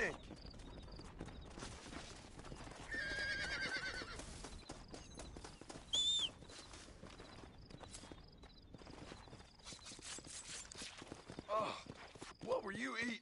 think? Oh, what were you eating?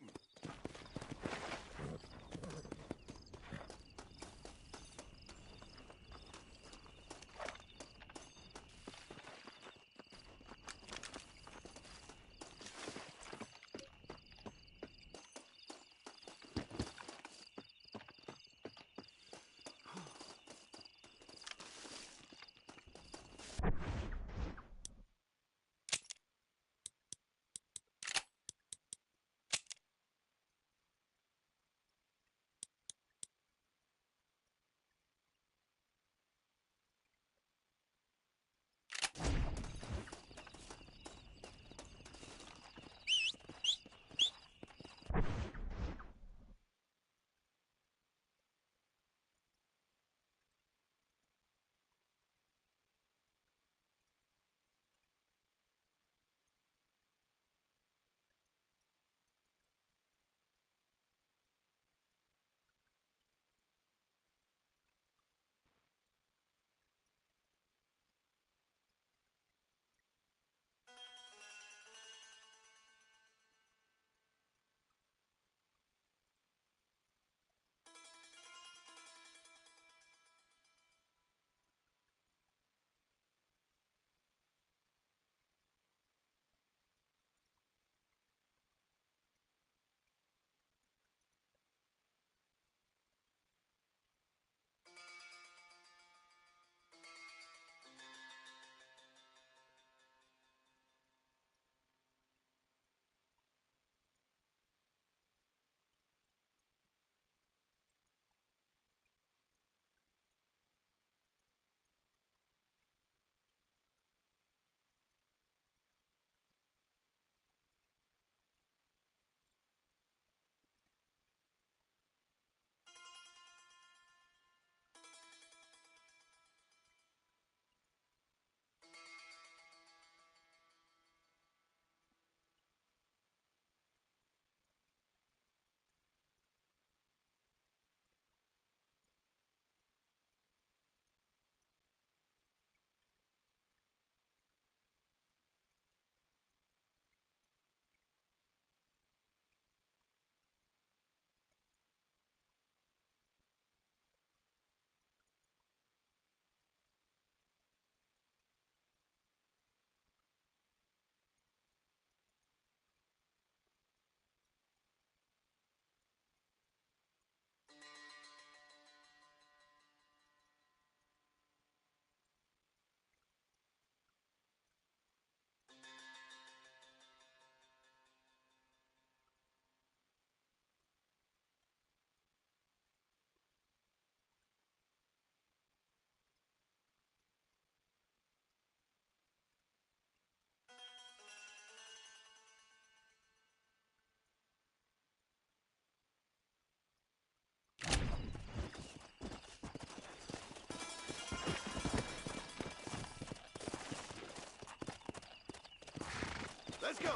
Let's go!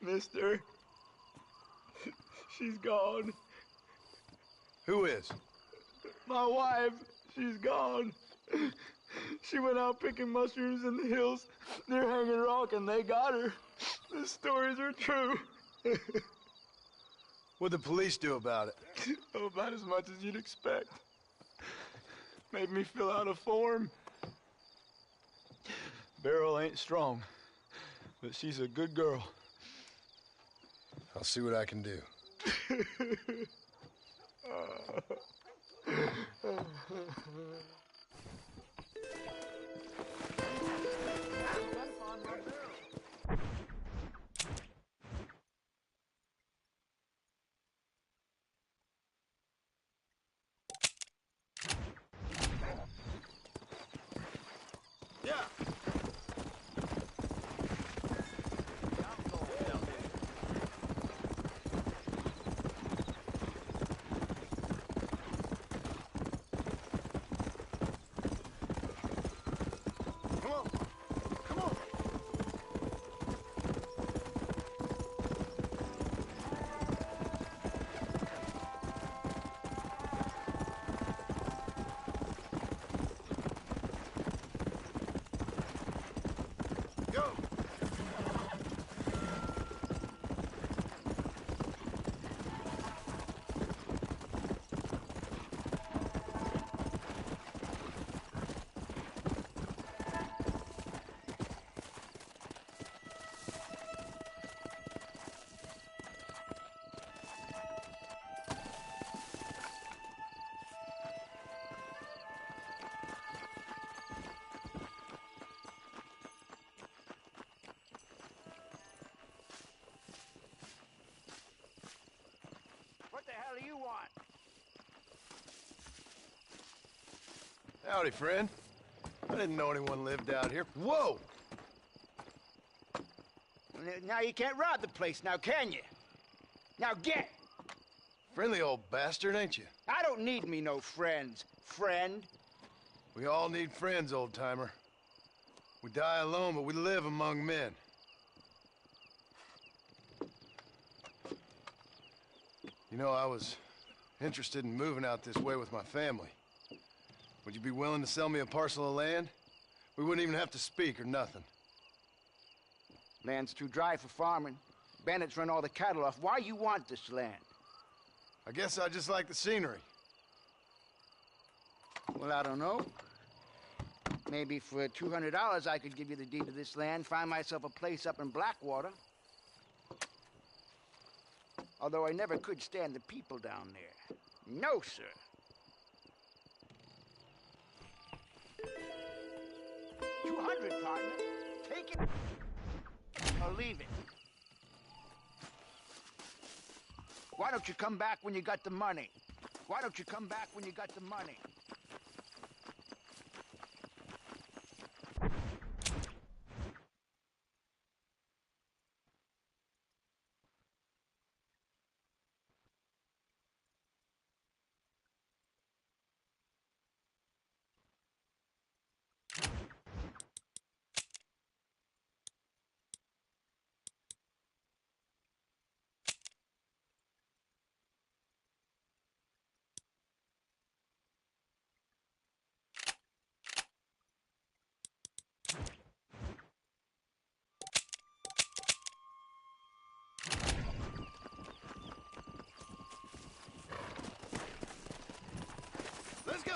Mister, she's gone. Who is? My wife, she's gone. She went out picking mushrooms in the hills near Hanging Rock, and they got her. The stories are true. What'd the police do about it? Oh, about as much as you'd expect. Made me fill out a form. Beryl ain't strong, but she's a good girl. I'll see what I can do. Howdy, friend. I didn't know anyone lived out here. Whoa! Now you can't rob the place now, can you? Now get! Friendly old bastard, ain't you? I don't need me no friends, friend. We all need friends, old-timer. We die alone, but we live among men. You know, I was interested in moving out this way with my family. Would you be willing to sell me a parcel of land? We wouldn't even have to speak or nothing. Land's too dry for farming. Bandits run all the cattle off. Why you want this land? I guess I just like the scenery. Well, I don't know. Maybe for $200 I could give you the deed to this land, find myself a place up in Blackwater. Although I never could stand the people down there. No, sir. $200, partner. Take it or leave it. Why don't you come back when you got the money? Why don't you come back when you got the money? Let's go!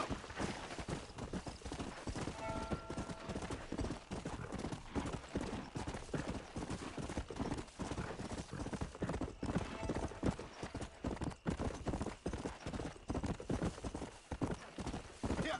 Yeah.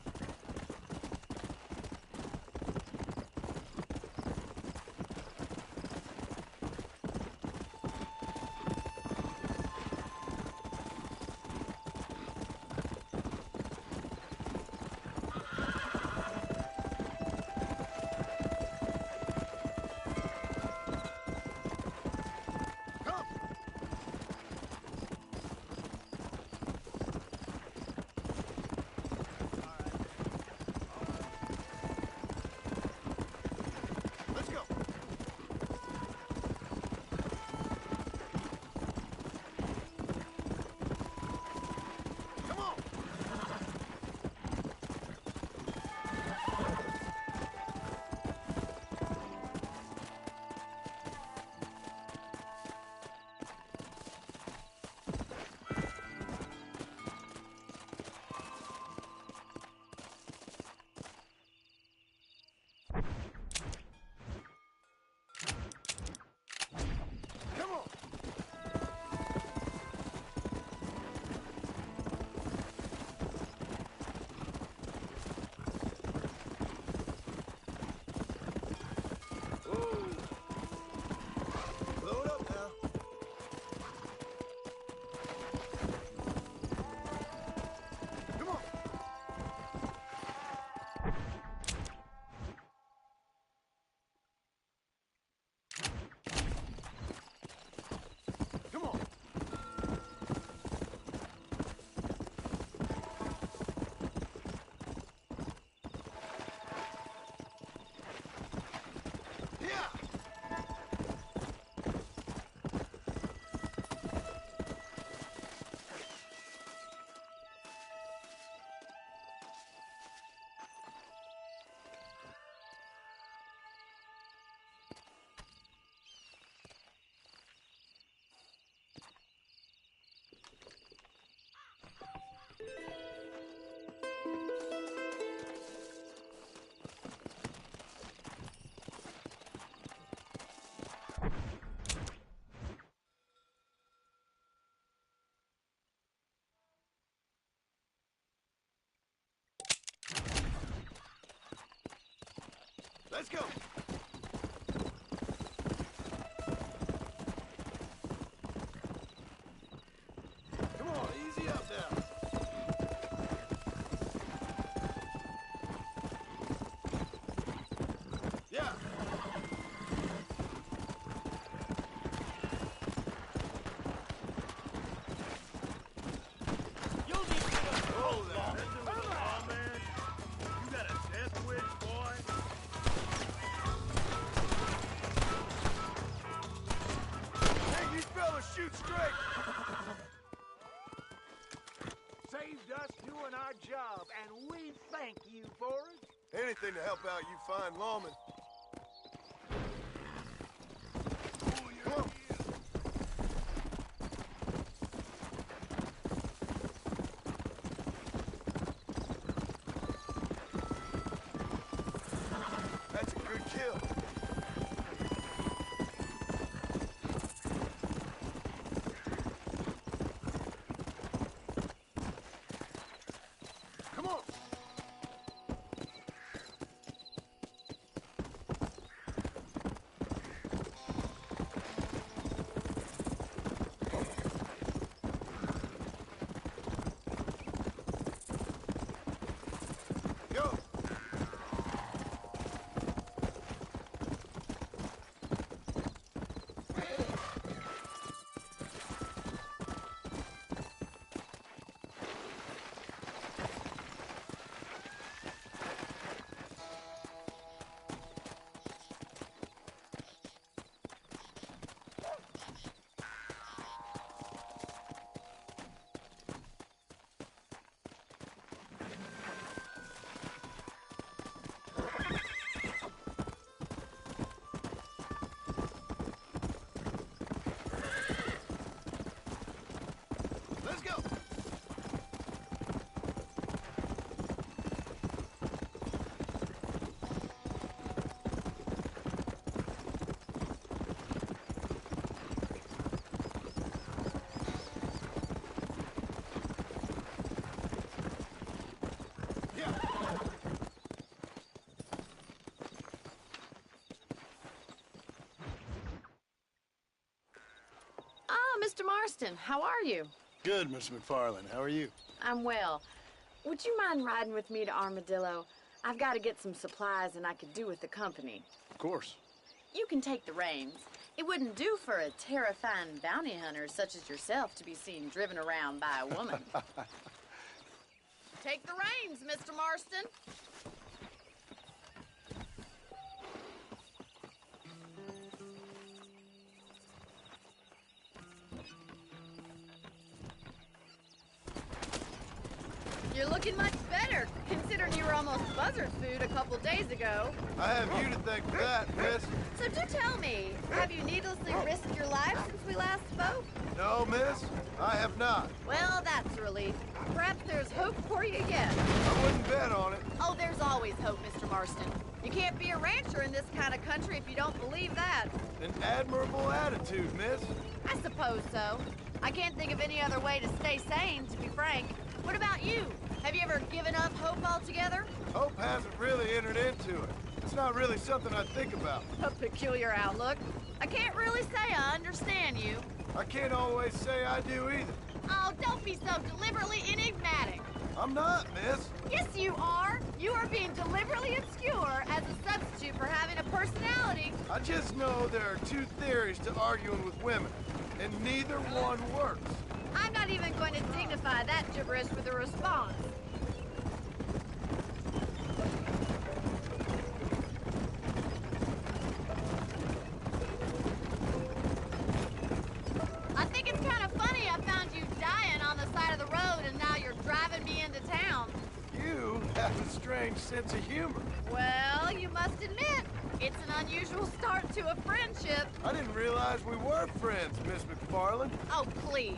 Let's go. Come on. Come on. Ooh. Load up now. Come on. Come on. Yeah. Let's go. Come on, easy up now. anything to help out you fine lawmen. Come on. That's a good kill. Come on. Go. Let's go. Yeah. Ah, Mr. Marston, how are you? Good, Miss McFarland. How are you? I'm well. Would you mind riding with me to Armadillo? I've got to get some supplies and I could do with the company. Of course. You can take the reins. It wouldn't do for a terrifying bounty hunter such as yourself to be seen driven around by a woman. Take the reins, Mr. Marston. You're looking much better, considering you were almost buzzard food a couple days ago. I have you to thank for that, miss. So do tell me, have you needlessly risked your life since we last spoke? No, miss, I have not. Well, that's a relief. Perhaps there's hope for you yet. I wouldn't bet on it. Oh, there's always hope, Mr. Marston. You can't be a rancher in this kind of country if you don't believe that. An admirable attitude, miss. I suppose so. I can't think of any other way to stay sane, to be frank. What about you? Have you ever given up hope altogether? Hope hasn't really entered into it. It's not really something I think about. A peculiar outlook. I can't really say I understand you. I can't always say I do either. Oh, don't be so deliberately enigmatic. I'm not, miss. Yes, you are. You are being deliberately obscure as a substitute for having a personality. I just know there are two theories to arguing with women, and neither one works. I'm not even going to dignify that gibberish with a response. I think it's kind of funny I found you dying on the side of the road and now you're driving me into town. You have a strange sense of humor. Well, you must admit, it's an unusual start to a friendship. I didn't realize we were friends, Miss McFarland. Oh, please.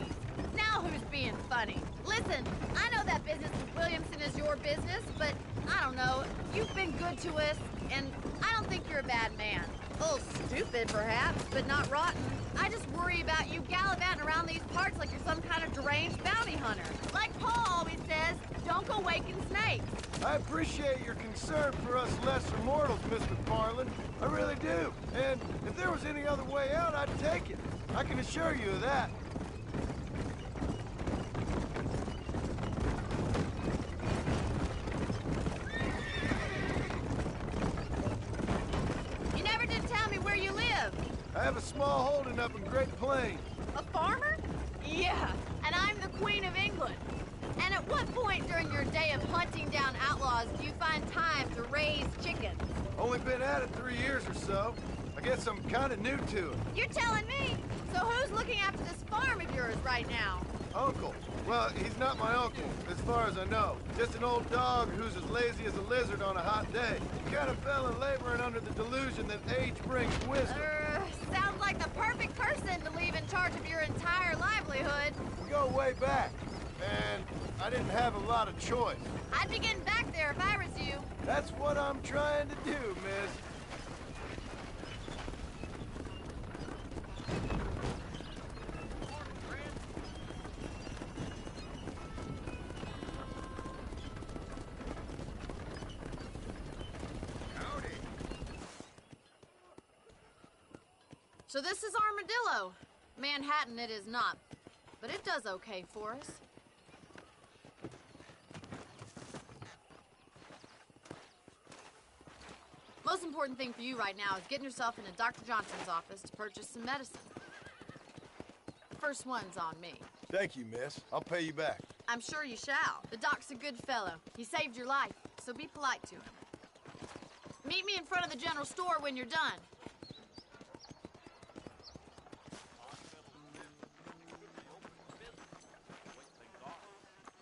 Now who's being funny? Listen, I know that business with Williamson is your business, but I don't know. You've been good to us, and I don't think you're a bad man. A little stupid, perhaps, but not rotten. I just worry about you gallivanting around these parts like you're some kind of deranged bounty hunter. Like Paul always says, don't go waking snakes. I appreciate your concern for us lesser mortals, Miss McFarland. I really do. And if there was any other way out, I'd take it. I can assure you of that. You never did tell me where you live. I have a small holding up in Great Plains. A farmer? Yeah, and I'm the Queen of England. And at what point during your day of hunting down outlaws do you find time to raise chickens? Only been at it 3 years or so. I guess I'm kind of new to it. You're telling me? So who's looking after this farm of yours right now? Uncle? Well, he's not my uncle, as far as I know. Just an old dog who's as lazy as a lizard on a hot day. He kind of fell in laboring under the delusion that age brings wisdom. Sounds like the perfect person to leave in charge of your entire livelihood. We go way back, and I didn't have a lot of choice. I'd be getting back there if I was you. That's what I'm trying to do, miss. So this is Armadillo. Manhattan it is not, but it does okay for us. Most important thing for you right now is getting yourself into Dr. Johnson's office to purchase some medicine. First one's on me. Thank you, miss. I'll pay you back. I'm sure you shall. The doc's a good fellow. He saved your life, so be polite to him. Meet me in front of the general store when you're done.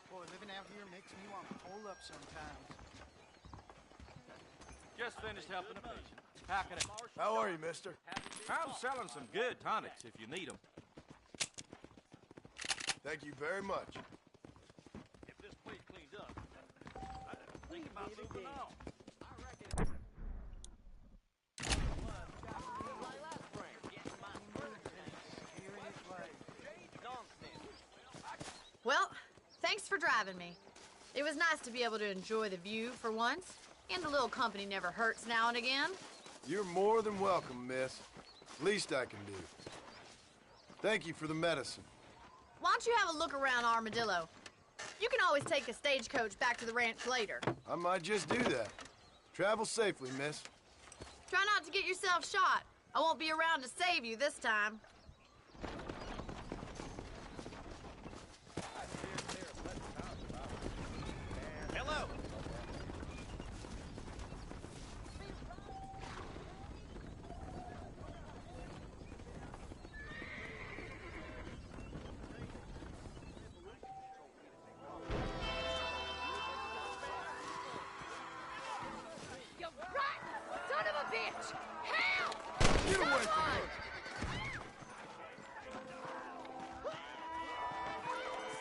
Boy, living out here makes me want to hole up sometimes. Just finished helping a patient. How can I... How are you, mister? I'm selling some good tonics if you need them. Thank you very much. If this place cleans up, I think about moving on. I reckon... Well, thanks for driving me. It was nice to be able to enjoy the view for once, and a little company never hurts now and again. You're more than welcome, miss. Least I can do. Thank you for the medicine. Why don't you have a look around Armadillo? You can always take a stagecoach back to the ranch later. I might just do that. Travel safely, miss. Try not to get yourself shot. I won't be around to save you this time. Hello. You rotten son of a bitch! Help! Get away from me!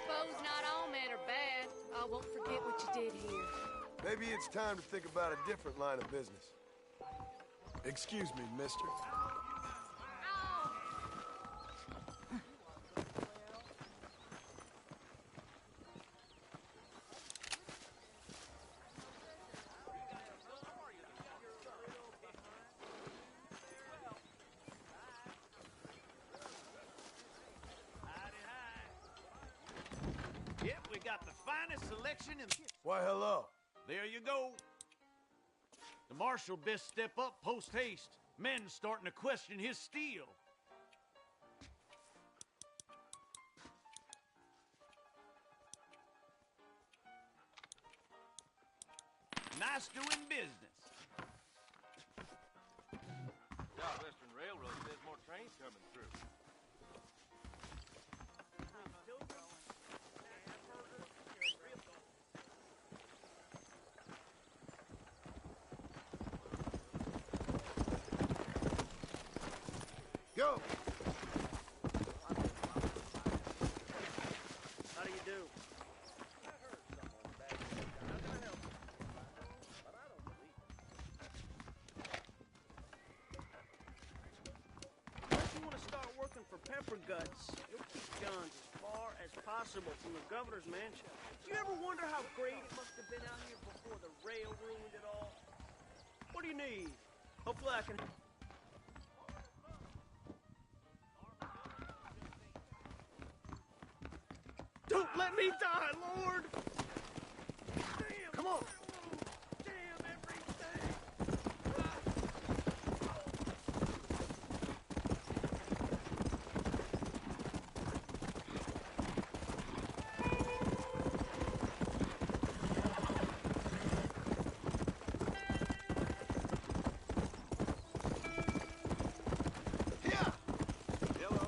Suppose not all men are bad. I won't forget what you did here. Maybe it's time to think about a different line of business. Excuse me, mister. Yep, we got the finest selection in... Why, hello. There you go. The marshal best step up post-haste. Men starting to question his steel. Nice doing business. Southwestern Railroad says more trains coming through. Go! How do you do? Unless you want to start working for Pepper Guts, you'll keep guns as far as possible from the governor's mansion. Do you ever wonder how great it must have been out here before the rail ruined it all? What do you need? Hopefully I can... Don't let me die, Lord! Damn! Come on! Damn everything! Yeah! Hello.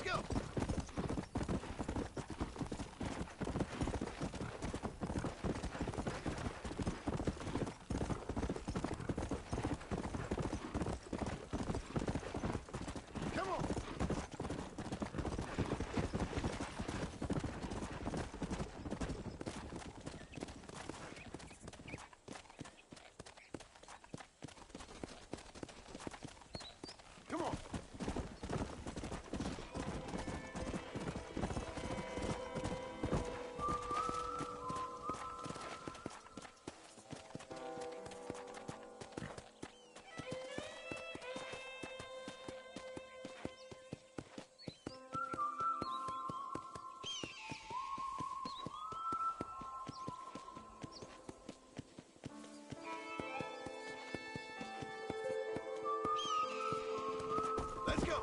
go! Come on! Come on! Let's go!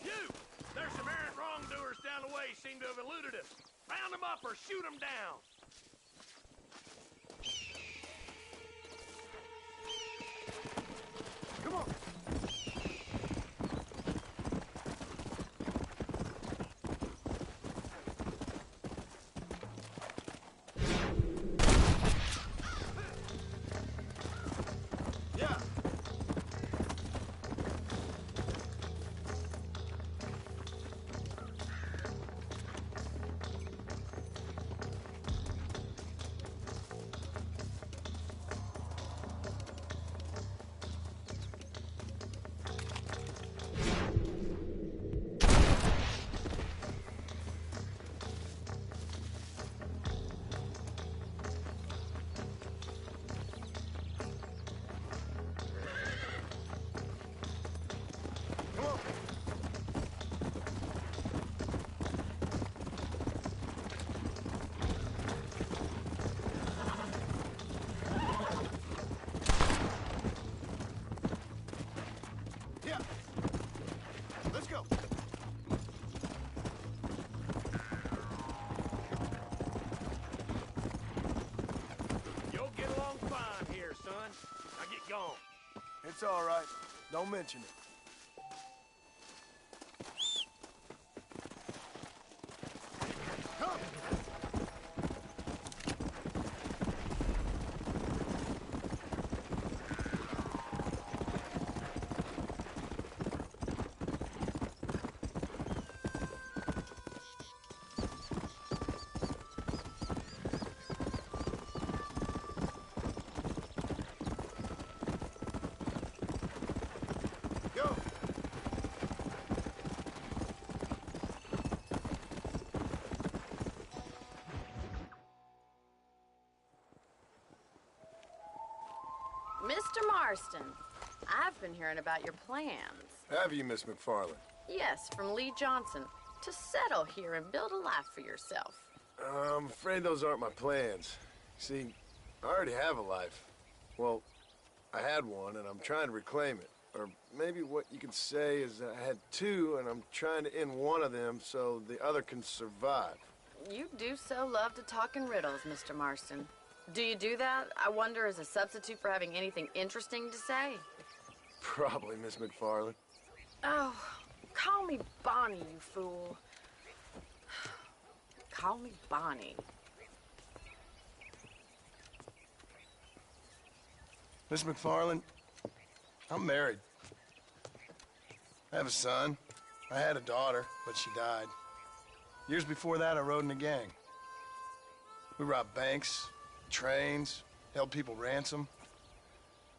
You! There's some errant wrongdoers down the way seem to have eluded us. Round them up or shoot them down. Come on! Yeah! Come on! Yeah! Let's go! You'll get along fine here, son. Now get going. It's all right. Don't mention it. Come! Go! Mr. Marston, I've been hearing about your plans. Have you, Miss McFarland? Yes, from Lee Johnson. To settle here and build a life for yourself. I'm afraid those aren't my plans. See, I already have a life. Well, I had one, and I'm trying to reclaim it. Or maybe what you could say is I had two, and I'm trying to end one of them so the other can survive. You do so love to talk in riddles, Mr. Marston. Do you do that, I wonder, as a substitute for having anything interesting to say? Probably, Miss McFarland. Oh, call me Bonnie, you fool. Call me Bonnie. Miss McFarland, I'm married. I have a son. I had a daughter, but she died. Years before that, I rode in a gang. We robbed banks, trains, held people ransom.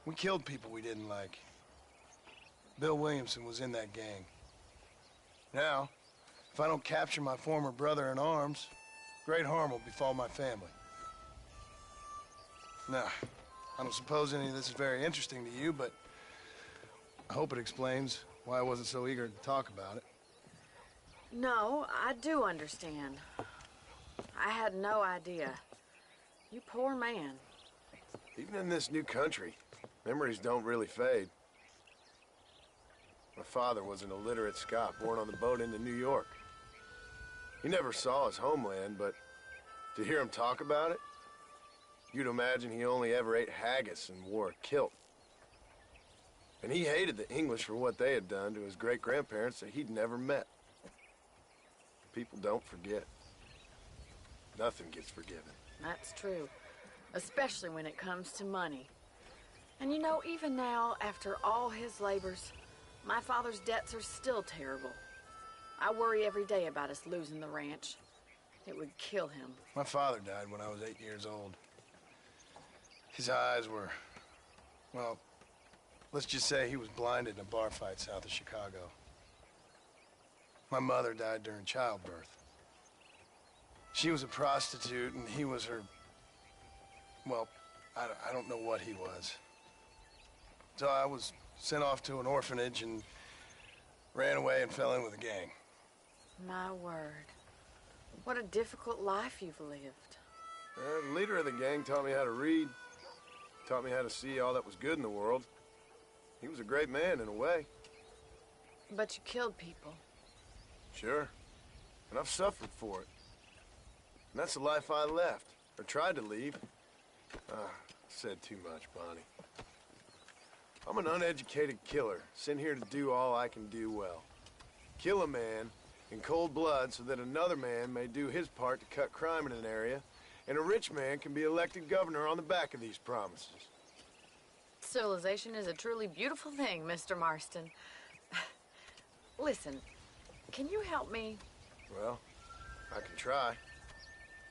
We killed people we didn't like. Bill Williamson was in that gang. Now, if I don't capture my former brother in arms, great harm will befall my family. Now, I don't suppose any of this is very interesting to you, but I hope it explains why I wasn't so eager to talk about it. No, I do understand. I had no idea. You poor man. Even in this new country, memories don't really fade. My father was an illiterate Scot born on the boat into New York. He never saw his homeland, but to hear him talk about it, You'd imagine he only ever ate haggis and wore a kilt. And he hated the English for what they had done to his great-grandparents that he'd never met. People don't forget. Nothing gets forgiven. That's true, especially when it comes to money. And you know, even now, after all his labors, my father's debts are still terrible. I worry every day about us losing the ranch. It would kill him. My father died when I was 8 years old. His eyes were, well, let's just say he was blinded in a bar fight south of Chicago. My mother died during childbirth. She was a prostitute, and he was her... Well, I don't know what he was. So I was sent off to an orphanage and ran away and fell in with a gang. My word. What a difficult life you've lived. The leader of the gang taught me how to read. Taught me how to see all that was good in the world. He was a great man, in a way. But you killed people. Sure. And I've suffered for it. And that's the life I left, or tried to leave. Said too much, Bonnie. I'm an uneducated killer, sent here to do all I can do well. Kill a man in cold blood so that another man may do his part to cut crime in an area, and a rich man can be elected governor on the back of these promises. Civilization is a truly beautiful thing, Mr. Marston. Listen, can you help me? Well, I can try.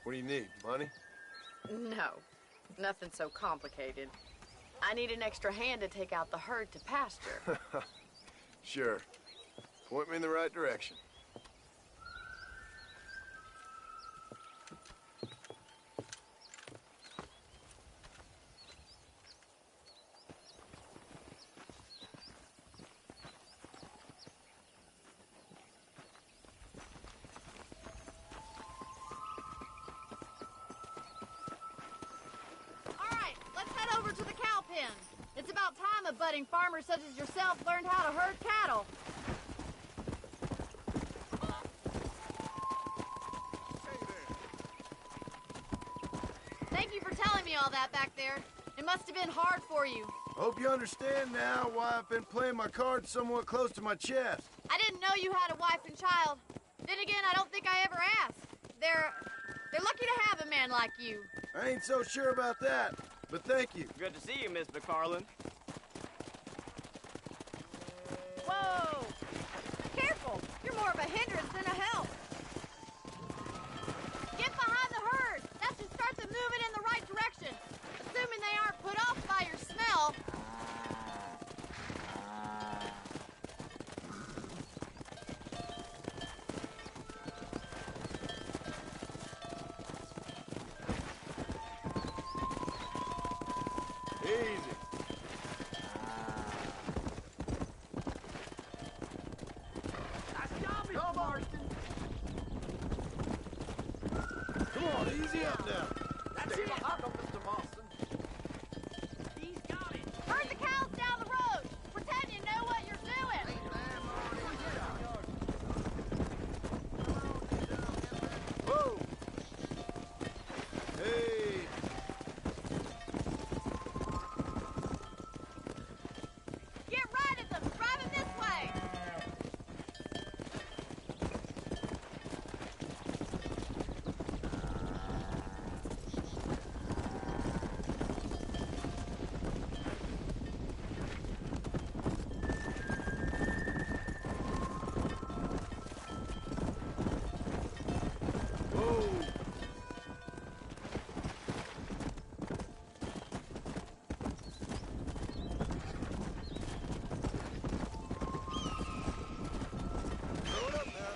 What do you need, money? No, nothing so complicated. I need an extra hand to take out the herd to pasture. Sure. Point me in the right direction. It's about time a budding farmer such as yourself learned how to herd cattle. Thank you for telling me all that back there. It must have been hard for you. Hope you understand now why I've been playing my cards somewhat close to my chest. I didn't know you had a wife and child. Then again, I don't think I ever asked. They're lucky to have a man like you. I ain't so sure about that, but thank you. Good to see you, Miss McFarland. Whoa! Careful! You're more of a hindrance than a help. Get behind the herd. That should start them moving in the right direction. Assuming they aren't put off by your smell. Easy. Come on. Come on, easy up now. That's it. Mr. Marston. He's got it. Herd the cows down the road. Pretend you know what you're doing. Whoa. Hey. Get right at them. Drive them this way. Whoa. Throw it up now.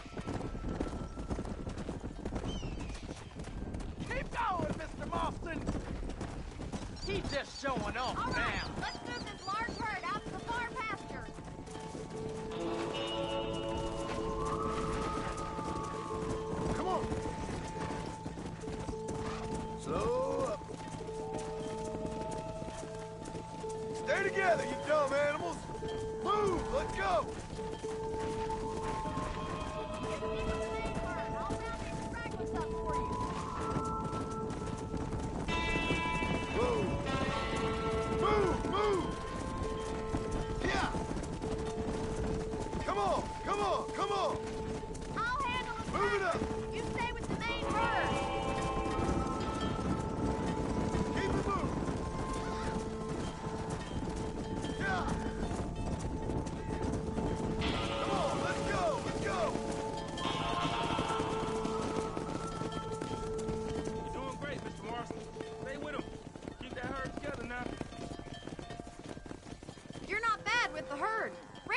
Keep going, Mr. Marston. He's just showing off All right, now. let's move this large herd out to the far pasture. Come on. Slow up. Stay together, you dumb animals. Move, let's go. Keep the same herd. I'll round these stragglers up for you.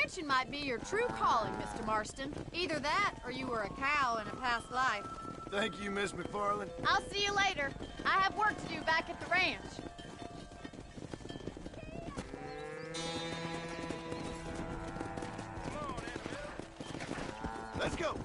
Ranching might be your true calling, Mr. Marston. Either that, or you were a cow in a past life. Thank you, Miss McFarland. I'll see you later. I have work to do back at the ranch. Let's go.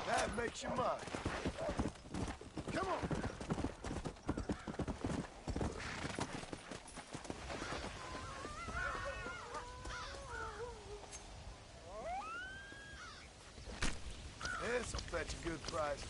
That makes you mine. Come on. This'll fetch a good price.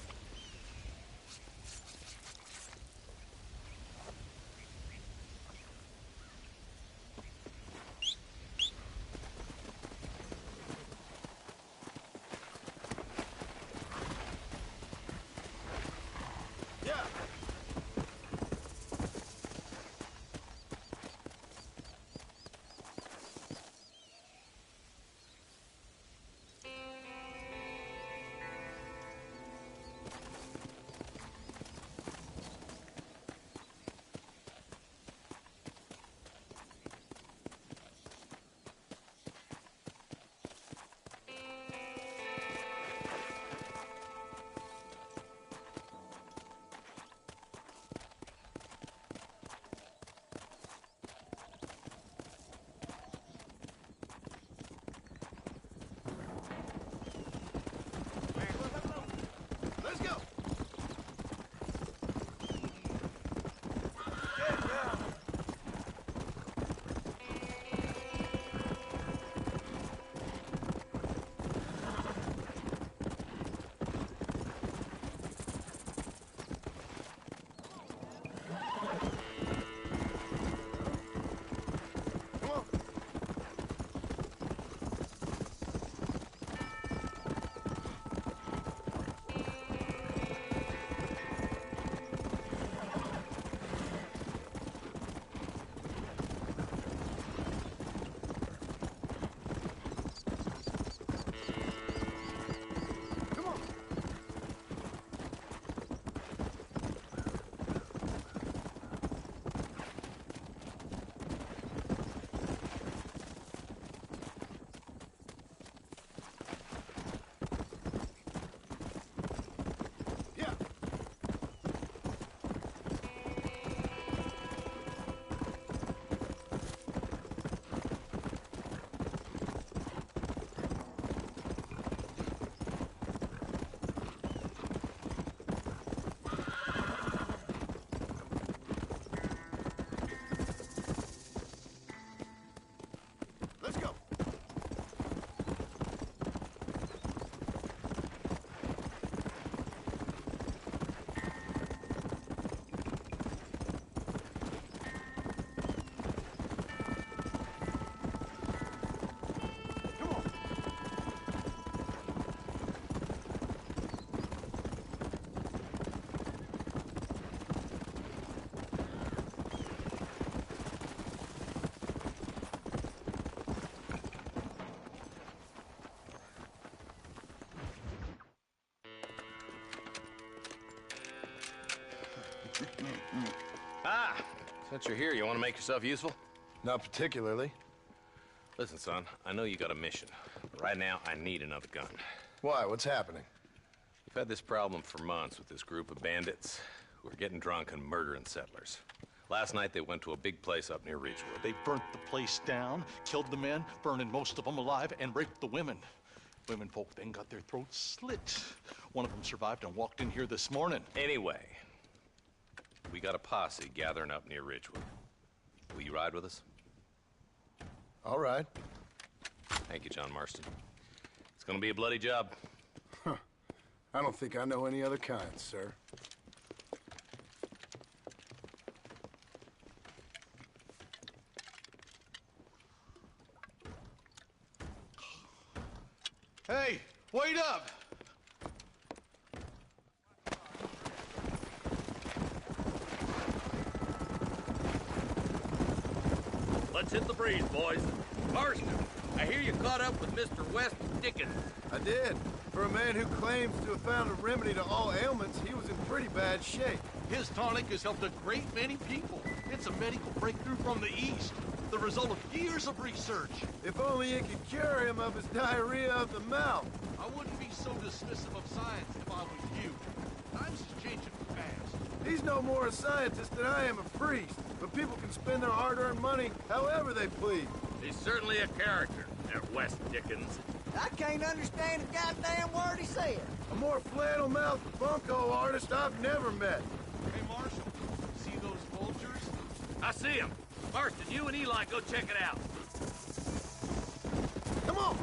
Yeah. Let's go. Get down. Come on. Come on. Yeah. Let's go. Come on. Ah, since you're here, you want to make yourself useful? Not particularly. Listen, son, I know you got a mission. But right now, I need another gun. Why? What's happening? We've had this problem for months with this group of bandits who are getting drunk and murdering settlers. Last night, they went to a big place up near Ridgewood. They burnt the place down, killed the men, burning most of them alive, and raped the women. Women folk then got their throats slit. One of them survived and walked in here this morning. Anyway, we got a posse gathering up near Ridgewood. Will you ride with us? All right. Thank you, John Marston. It's gonna be a bloody job. I don't think I know any other kind, sir. Hey, wait up! Let's hit the breeze, boys. Marston, I hear you caught up with Mr. West Dickens. I did. For a man who claims to have found a remedy to all ailments, he was in pretty bad shape. His tonic has helped a great many people. It's a medical breakthrough from the East, the result of years of research. If only it could cure him of his diarrhea of the mouth. I wouldn't be so dismissive of science if I was you. Times is changing fast. He's no more a scientist than I am a priest. But people can spend their hard-earned money however they please. He's certainly a character, that West Dickens. I can't understand a goddamn word he said. A more flannel-mouthed bunco artist I've never met. Hey, Marshal, see those vultures? I see him. Marston, you and Eli go check it out. Come on!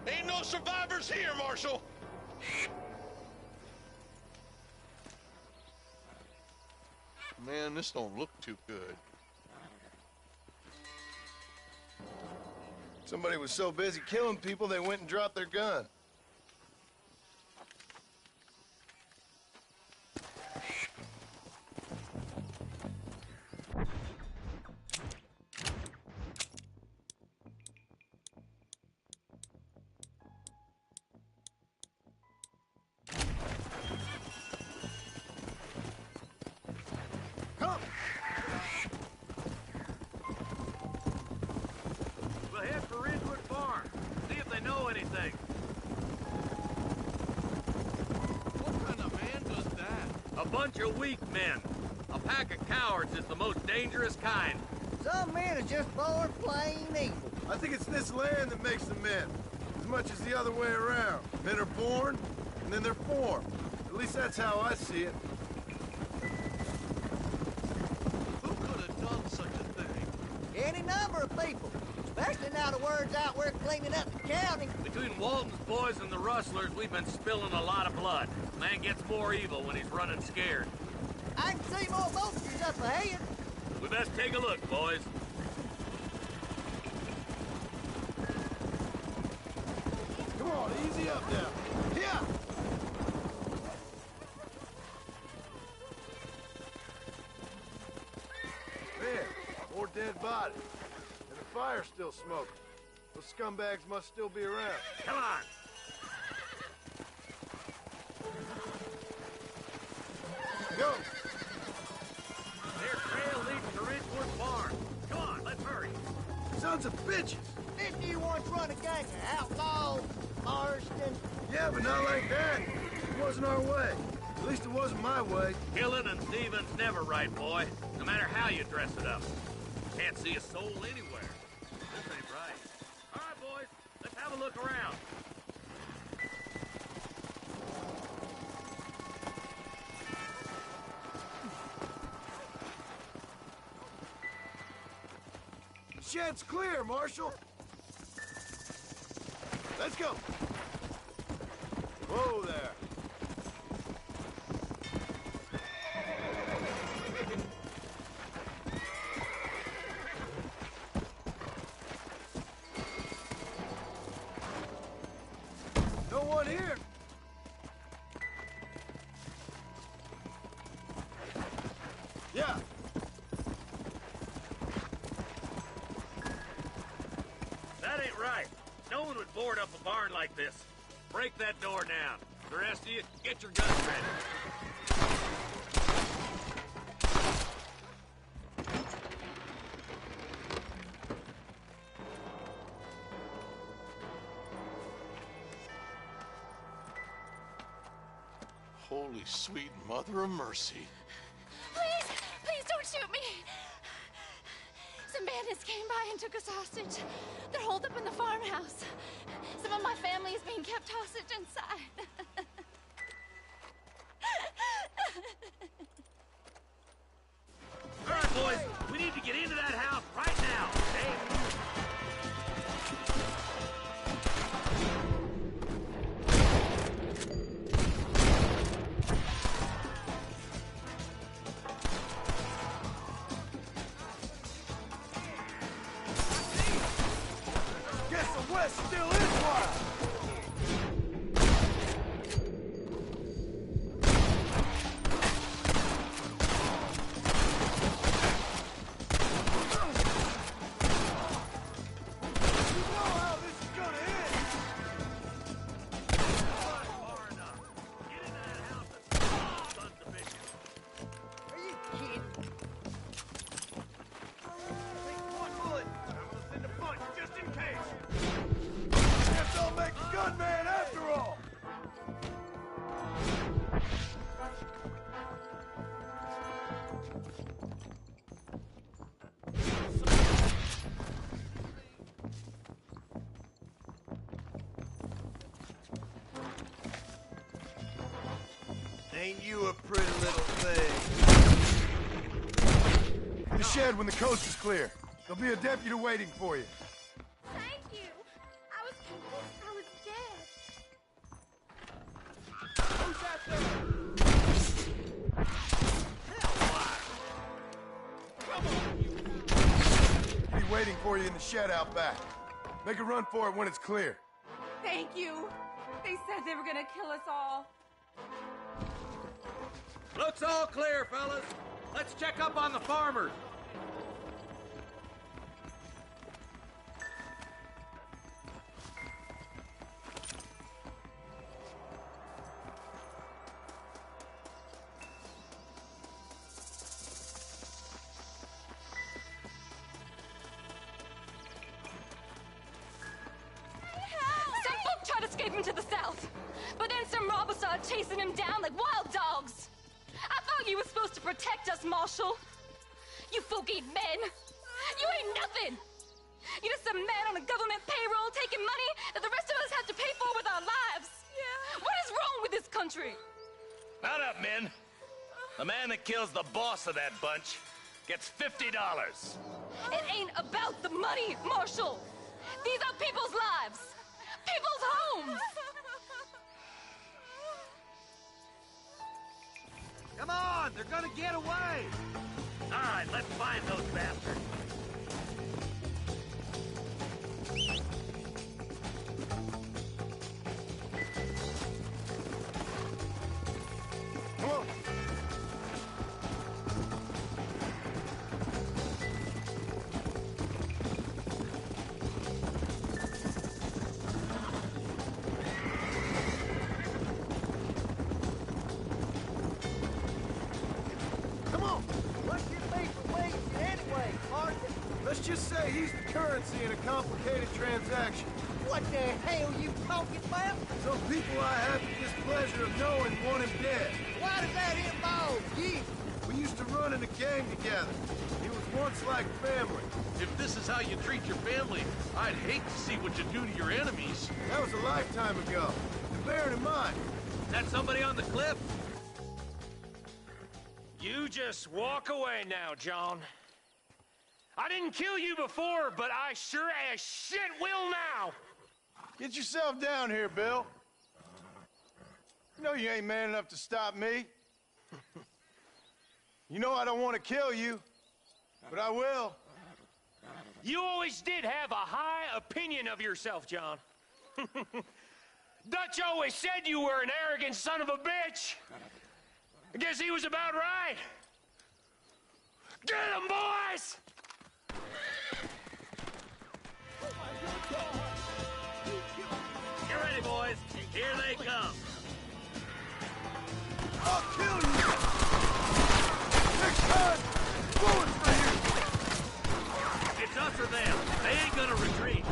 Ain't no survivors here, Marshal! Man, this don't look too good. Somebody was so busy killing people, they went and dropped their gun. Come! We'll head for Ridgewood Farm. See if they know anything. What kind of man does that? A bunch of weak men. A pack of cowards is the most dangerous kind. Some men are just born plain evil. I think it's this land that makes them men, as much as the other way around. Men are born, and then they're formed. At least that's how I see it. Who could have done such a thing? Any number of people. Especially now the word's out we're cleaning up the county. Between Walton's boys and the rustlers, we've been spilling a lot of blood. Man gets more evil when he's running scared. I can see more vultures up ahead. We best take a look, boys. Come on, easy up now. Yeah! Man, more dead bodies. And the fire's still smoking. Those scumbags must still be around. Come on! Go! Their trail leads to Ridgewood Farm. Come on, let's hurry. Sons of bitches! Didn't you once run a gang of outlaws, Marston? Yeah, but not like that. It wasn't our way. At least it wasn't my way. Killing and thieving's never right, boy. No matter how you dress it up. Can't see a soul anywhere. This ain't right. All right, boys. Let's have a look around. The shed's clear, Marshal. Let's go. Whoa there. No one here. Yeah. That ain't right. No one would board up a barn like this. Break that door down. The rest of you, get your guns ready. Holy sweet mother of mercy. Please, please don't shoot me. Some bandits came by and took us hostage. They're holed up in the farmhouse. Some of my family is being kept hostage inside. All right, boys. We need to get into that house right now, okay? Guess the West still is wild. Ain't you a pretty little thing? In the shed when the coast is clear. There'll be a deputy waiting for you. Thank you. I was convinced I was dead. Who's out there? Come on, you. Be waiting for you in the shed out back. Make a run for it when it's clear. Thank you. They said they were gonna kill us all. Looks all clear, fellas. Let's check up on the farmers. Some folk tried escaping to the south, but then some robbers started chasing him down like wild dogs. I thought you were supposed to protect us, Marshal. You folk ain't men. You ain't nothing. You're just some man on a government payroll taking money that the rest of us have to pay for with our lives. Yeah. What is wrong with this country? Mount up, men. The man that kills the boss of that bunch gets $50. It ain't about the money, Marshal. These are people's lives. People's homes. Come on, they're gonna get away! All right, let's find those bastards. Come on. Come on. What's your beef with Williamson anyway, Martin? Let's just say he's the currency in a complicated transaction. What the hell you talking about? Some people I have the displeasure of knowing want him dead. Why does that involve you? We used to run in a gang together. He was once like family. If this is how you treat your family, I'd hate to see what you do to your enemies. That was a lifetime ago. And bear it in mind, Is that somebody on the cliff? You just walk away now, John. I didn't kill you before, but I sure as shit will now. get yourself down here, Bill. You know you ain't man enough to stop me. You know I don't want to kill you, but I will. You always did have a high opinion of yourself, John. Dutch always said you were an arrogant son of a bitch. I guess he was about right. Get him, boys! Get ready, boys. Here they come. I'll kill you! Next time, going for you! It's us or them. They ain't gonna retreat.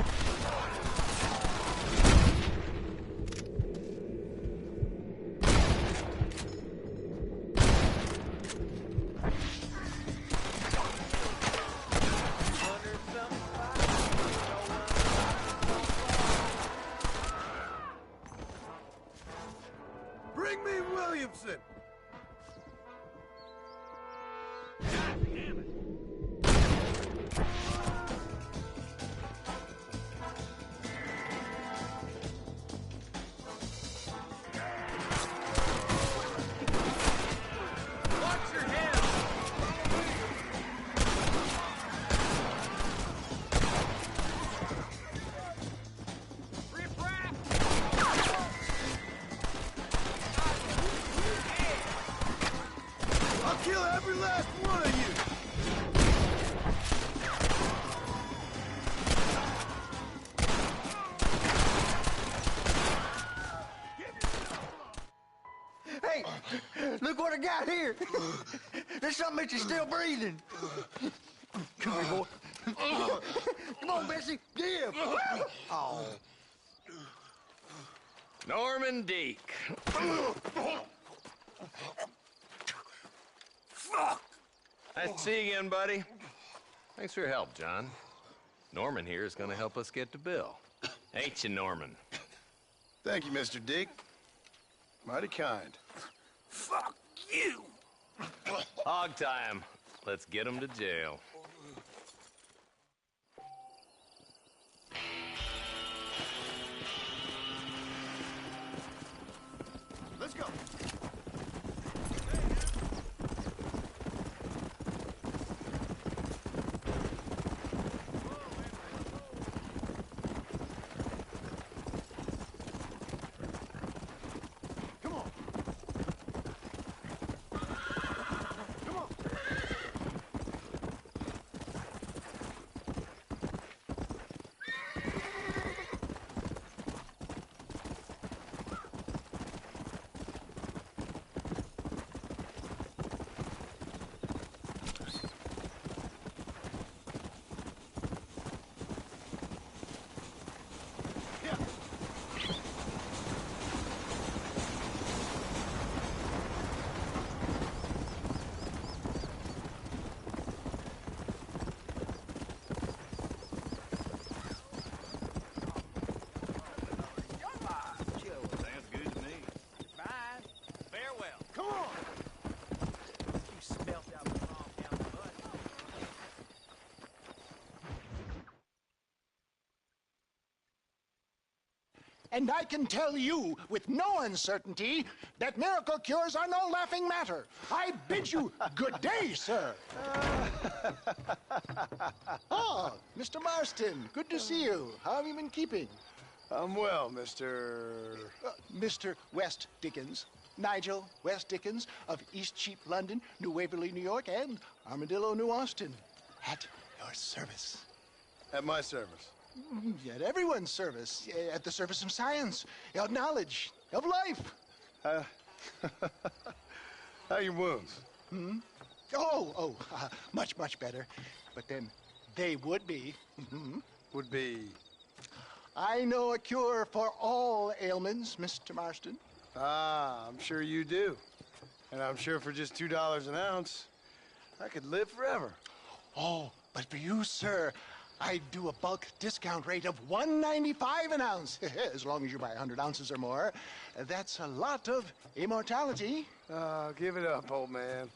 Bring me Williamson! God damn it. Watch your head. I'll kill every last one of you! Hey, look what I got here. There's something that you're still breathing. Come here, boy. Come on, Bessie, give. Oh. Norman Deek. Nice to see you again, buddy. Thanks for your help, John. Norman here is going to help us get to Bill. Ain't you, Norman? Thank you, Mr. Deke. Mighty kind. Fuck you! Hog time. Let's get him to jail. Let's go. And I can tell you with no uncertainty that miracle cures are no laughing matter. I bid you good day, sir. Oh, Mr. Marston, good to see you. How have you been keeping? I'm well, Mr. Mr. West Dickens. Nigel West Dickens of East Cheap, London, New Waverly, New York, and Armadillo, New Austin. At your service. At my service. At everyone's service. At the service of science, of knowledge, of life. How are your wounds? Much, much better. But then they would be. Would be? I know a cure for all ailments, Mr. Marston. Ah, I'm sure you do. And I'm sure for just $2 an ounce, I could live forever. Oh, but for you, sir, I'd do a bulk discount rate of $1.95 an ounce, as long as you buy 100 ounces or more. That's a lot of immortality. Give it up, old man.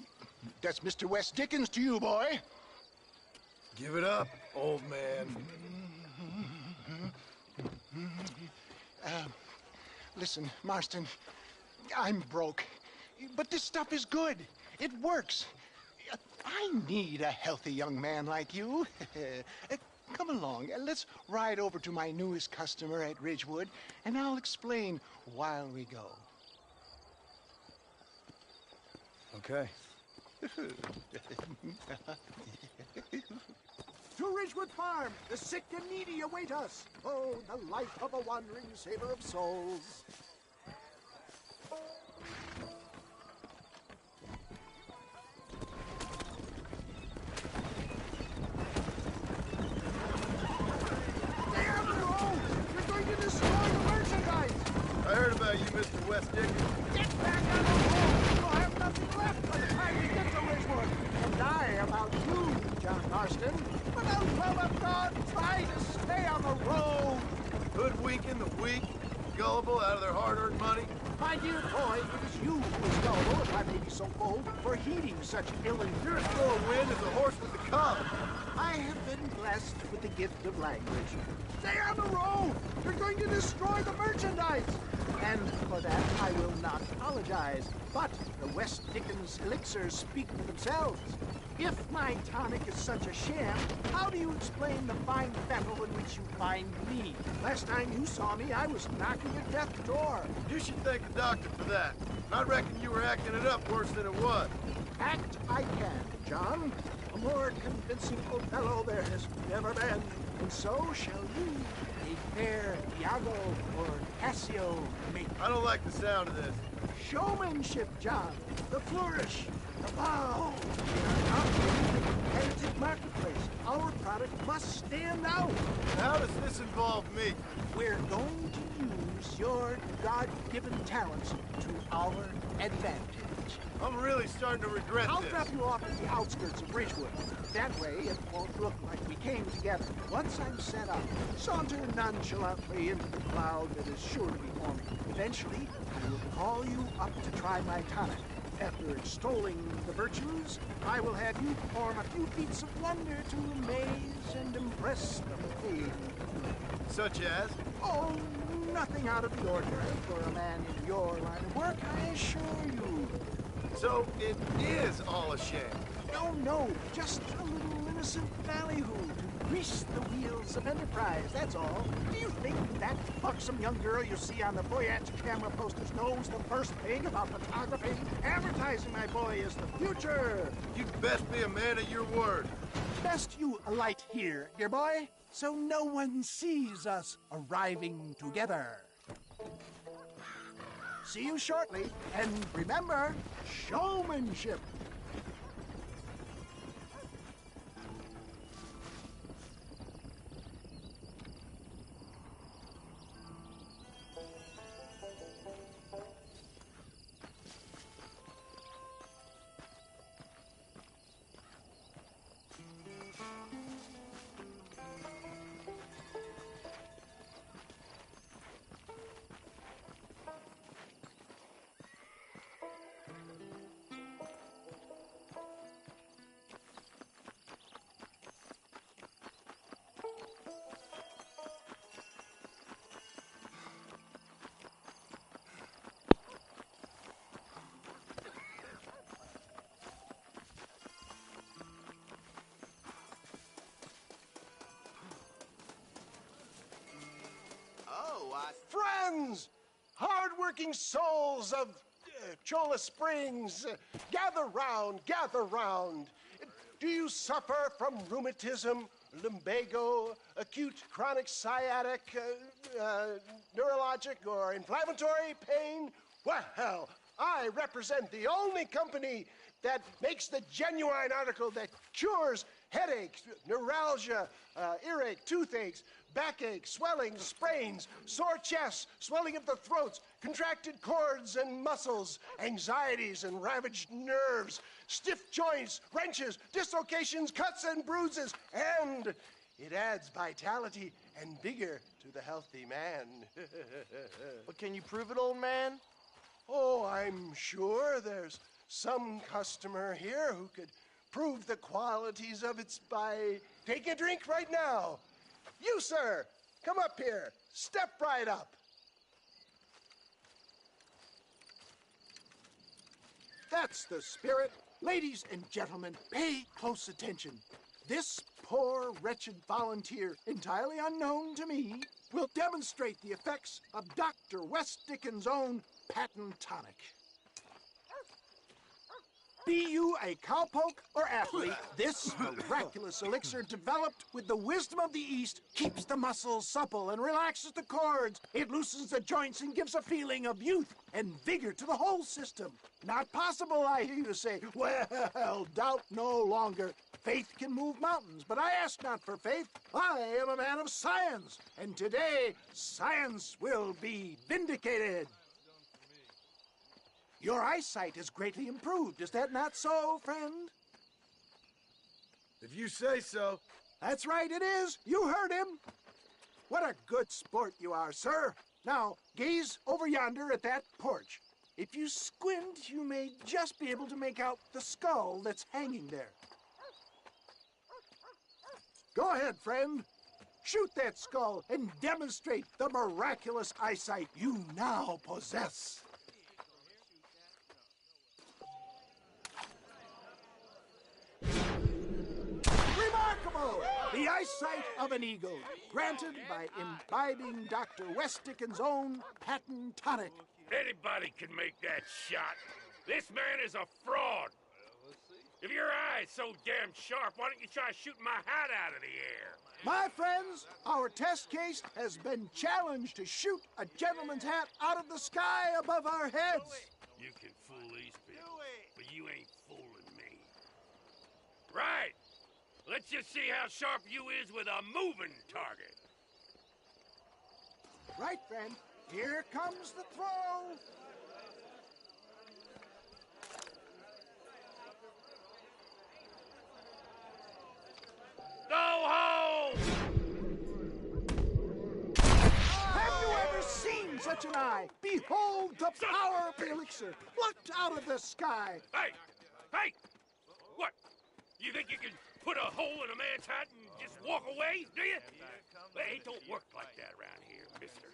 That's Mr. West Dickens to you, boy. Give it up, old man. Listen, Marston, I'm broke, but this stuff is good. It works. I need a healthy young man like you. Come along, let's ride over to my newest customer at Ridgewood, and I'll explain while we go. Okay. To Ridgewood Farm, the sick and needy await us. Oh, the life of a wandering saver of souls. I heard about you, Mr. West Dickens. Get back on the road! We'll have nothing left by the time we get to Ridgewood. And I about you, John Marston. For the love of God, try to stay on the road. Hoodwinking the weak, gullible out of their hard-earned money. My dear boy, it is you who is gullible, if I may be so bold, for heeding such ill and You're as full of wind as a horse with the cub. I have been blessed with the gift of language. Stay on the road! You're going to destroy the merchandise! And for that, I will not apologize. But the West Dickens elixirs speak for themselves. If my tonic is such a sham, how do you explain the fine battle in which you find me? Last time you saw me, I was knocking at death's door. You should thank the doctor for that. I reckon you were acting it up worse than it was. Act I can, John. A more convincing Othello there has never been. And so shall you, a fair Iago or Cassio make. I don't like the sound of this. Showmanship, John. The flourish. The bow. We are not in the competitive marketplace. Our product must stand out. How does this involve me? We're going to use your God-given talents to our advantage. I'm really starting to regret I'll this. drop you off at the outskirts of Ridgewood. That way, it won't look like we came together. Once I'm set up, saunter nonchalantly into the cloud that is sure to be forming. Eventually, I will call you up to try my tonic. After extolling the virtues, I will have you perform a few feats of wonder to amaze and impress the paying. Such as? Oh, nothing out of the ordinary for a man in your line of work, I assure you. So it is all a sham. No, just a little innocent ballyhoo to grease the wheels of enterprise, that's all. Do you think that buxom young girl you see on the voyage camera posters knows the first thing about photography? Advertising, my boy, is the future. You'd best be a man of your word. Best you alight here, dear boy, so no one sees us arriving together. See you shortly, and remember, showmanship. Friends, hard-working souls of Cholla Springs, gather round, gather round. Do you suffer from rheumatism, lumbago, acute chronic sciatic, neurologic, or inflammatory pain? Well, I represent the only company that makes the genuine article that cures headaches, neuralgia, earache, toothaches, backache, swelling, sprains, sore chests, swelling of the throats, contracted cords and muscles, anxieties and ravaged nerves, stiff joints, wrenches, dislocations, cuts and bruises, and it adds vitality and vigor to the healthy man. But can you prove it, old man? Oh, I'm sure there's some customer here who could prove the qualities of it by taking a drink right now. You, sir, come up here. Step right up. That's the spirit. Ladies and gentlemen, pay close attention. This poor, wretched volunteer, entirely unknown to me, will demonstrate the effects of Dr. West Dickens' own patent tonic. Be you a cowpoke or athlete, this miraculous elixir developed with the wisdom of the East keeps the muscles supple and relaxes the cords. It loosens the joints and gives a feeling of youth and vigor to the whole system. Not possible, I hear you say. Well, doubt no longer. Faith can move mountains, but I ask not for faith. I am a man of science, and today science will be vindicated. Your eyesight has greatly improved. Is that not so, friend? If you say so. That's right, it is. You heard him. What a good sport you are, sir. Now, gaze over yonder at that porch. If you squint, you may just be able to make out the skull that's hanging there. Go ahead, friend. Shoot that skull and demonstrate the miraculous eyesight you now possess. Remarkable! The eyesight of an eagle, granted by imbibing Dr. West Dickens' own patent tonic. Anybody can make that shot. This man is a fraud. If your eye's so damn sharp, why don't you try shooting my hat out of the air? My friends, our test case has been challenged to shoot a gentleman's hat out of the sky above our heads. You can fool these people, but you ain't fooling me. Right. Let's just see how sharp you is with a moving target. Right, friend. Here comes the throw. such an eye. Behold the power of the elixir, plucked out of the sky. Hey! Hey! What? You think you can put a hole in a man's hat and just walk away, do you? Hey, it don't work like that around here, mister.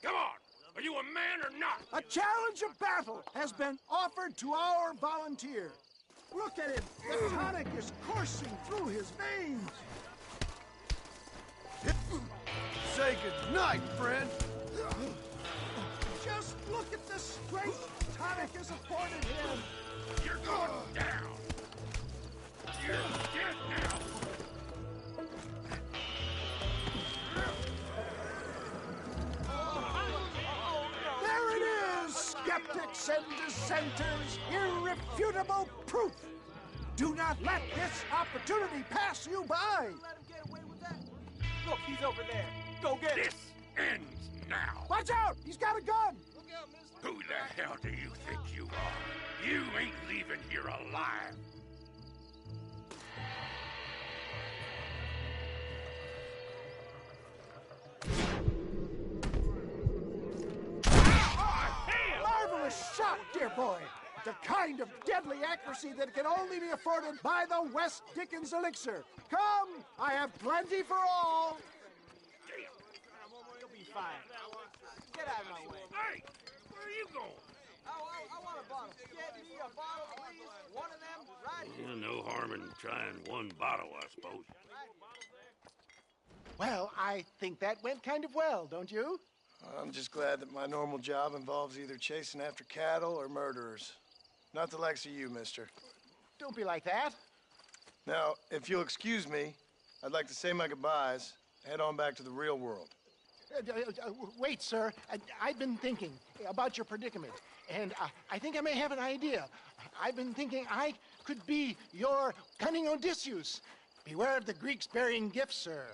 Come on! Are you a man or not? A challenge of battle has been offered to our volunteer. Look at him. The tonic is coursing through his veins. Say good night, friend. Just look at the strength tonic has afforded him. You're going down. You're dead now. There it is, skeptics and dissenters. Irrefutable proof. Do not let this opportunity pass you by. Look, he's over there. Go get him. This ends now. Watch out! He's got a gun! Who the hell do you think you are? You ain't leaving here alive. Marvelous shot, dear boy. The kind of deadly accuracy that can only be afforded by the West Dickens elixir. Come, I have plenty for all. You'll be fine. Get out of my way. Hey, where are you going? I want a bottle. Get me a bottle, please. One of them right here. No harm in trying one bottle, I suppose. Well, I think that went kind of well, don't you? I'm just glad that my normal job involves either chasing after cattle or murderers. Not the likes of you, mister. Don't be like that. Now, if you'll excuse me, I'd like to say my goodbyes, head on back to the real world. Wait, sir. I've been thinking about your predicament, and I think I may have an idea. I've been thinking I could be your cunning Odysseus. Beware of the Greeks burying gifts, sir.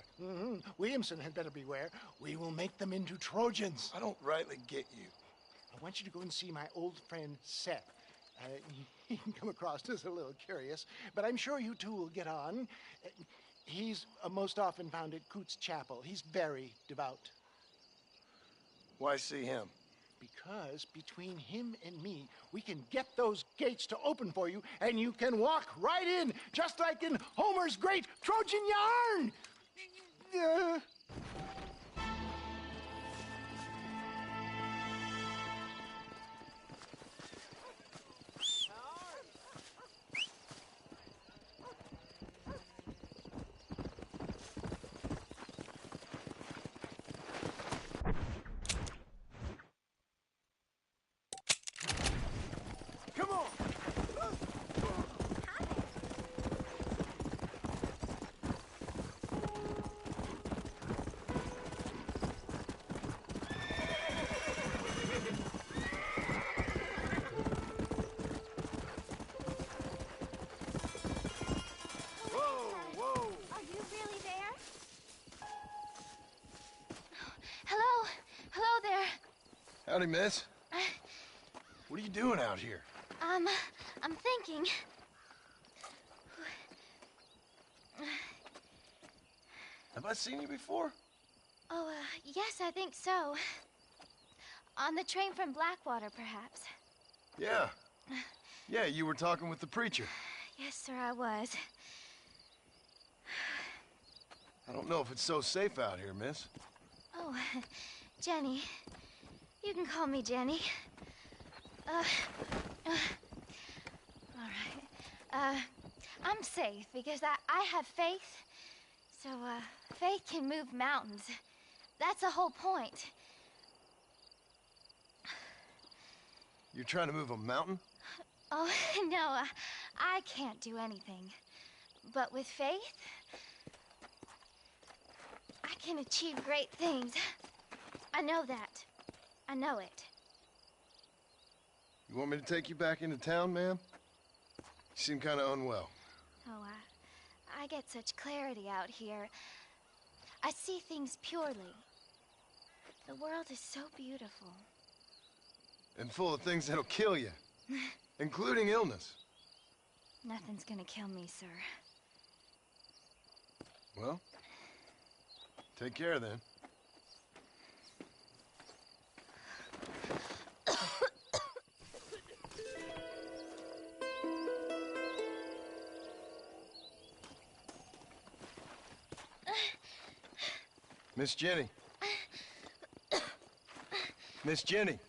Williamson had better beware. We will make them into Trojans. I don't rightly get you. I want you to go and see my old friend Seth. He can come across as a little curious, but I'm sure you two will get on. He's most often found at Coots Chapel. He's very devout. Why see him? Because between him and me, we can get those gates to open for you, and you can walk right in, just like in Homer's great Trojan yarn! Come on! Are you really there? Hello? Hello there. Howdy, miss. What are you doing out here? I'm thinking. Have I seen you before? Oh, yes, I think so. On the train from Blackwater, perhaps. Yeah. Yeah, you were talking with the preacher. Yes, sir, I was. I don't know if it's so safe out here, miss. Oh, Jenny. You can call me Jenny. All right. I'm safe because I have faith. So, faith can move mountains. That's the whole point. You're trying to move a mountain? Oh, no, I can't do anything. But with faith, I can achieve great things. I know that. I know it. You want me to take you back into town, ma'am? You seem kind of unwell. Oh, I get such clarity out here. I see things purely. The world is so beautiful. And full of things that'll kill you, including illness. Nothing's gonna kill me, sir. Well, take care then. Miss Jenny. Miss Jenny.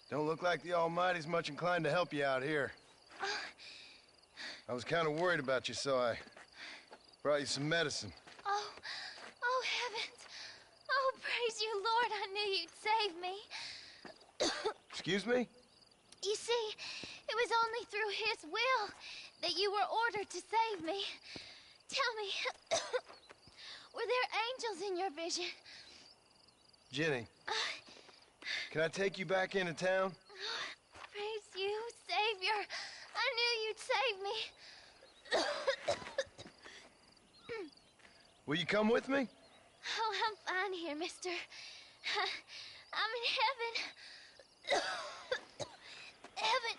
Don't look like the Almighty's much inclined to help you out here. I was kind of worried about you, so I brought you some medicine. Oh, heavens. Oh, praise you, Lord. I knew you'd save me. Excuse me? You see, it was only through his will that you were ordered to save me. Tell me, were there angels in your vision? Jenny, can I take you back into town? Praise you, Savior. I knew you'd save me. Will you come with me? Oh, I'm fine here, mister. I'm in heaven. Heaven.